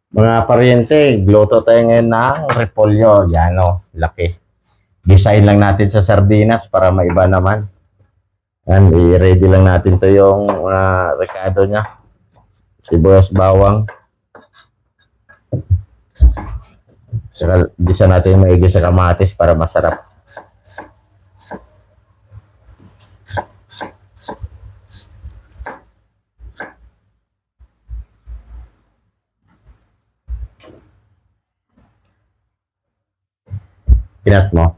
Mga paryente, gluto tayo ngayon ng repolyo. Yan o, laki. Design lang natin sa sardinas para maiba naman. Yan, i-ready lang natin to yung recado niya. Sibuyas, bawang. Saka gisa natin maigi sa kamatis para masarap. Pinat mo.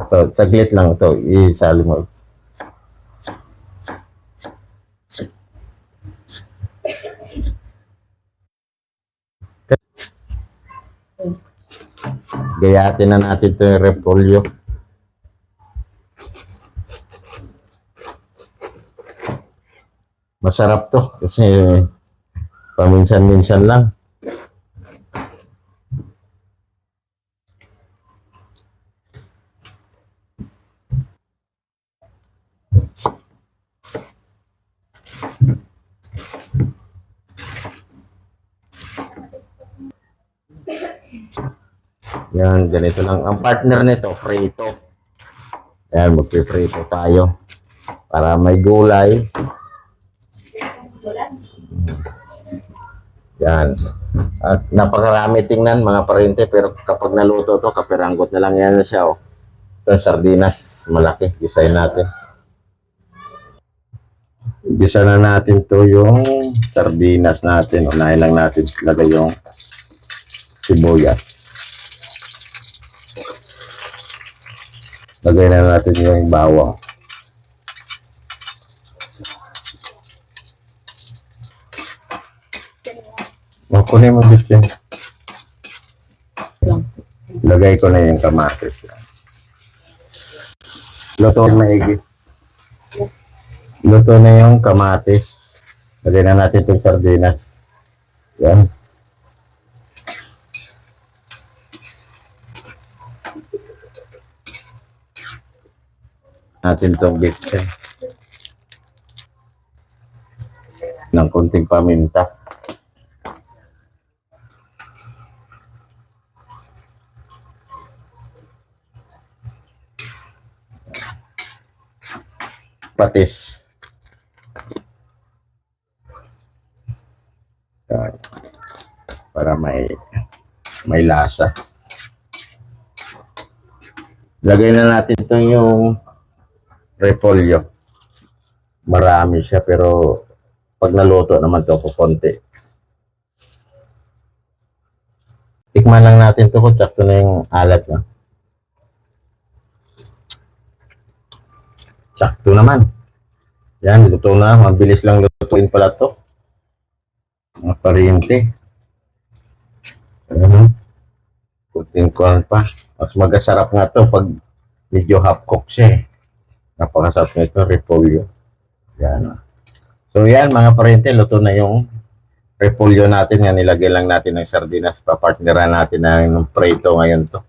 Ito, saglit lang ito. Isali mo. Gayatin na natin ito yung repolyo. Masarap to kasi paminsan-minsan lang. Yan, ganito lang. Ang partner nito, prito. Yan, magpiprito tayo. Para may gulay. Yan. At napakarami tingnan mga parente, pero kapag naluto to, kapiranggot na lang yan na siya. Oh. Ito, sardinas, malaki. Design natin. Gisa na natin to yung sardinas natin. Unahin lang natin lagay yung sibuyas. Lagay na natin yung bawang. Kunin mo dito yan. Lagay ko na yung kamatis. Luto maigi. Luto na yung kamatis. Lagay na natin itong sardinas. Yan. Natin itong bitsin. Ng kunting paminta. Patis. Yan. Para may lasa. Lagay na natin itong yung repolyo. Marami siya pero pag naluto naman ito kukunti. Tikman lang natin ito kung sakto na yung alat niya. Sakto naman. Yan, luto na. Mabilis lang lutuin pala ito. Mga paryente. Kunting kuhan pa. Mas magasarap nga ito pag medyo half cook siya eh. Napakasarap na ito, repolyo. Yan. So yan mga paryente, luto na yung repolyo natin. Yan, nilagay lang natin ng sardinas. Papartneran natin ng prito ngayon to.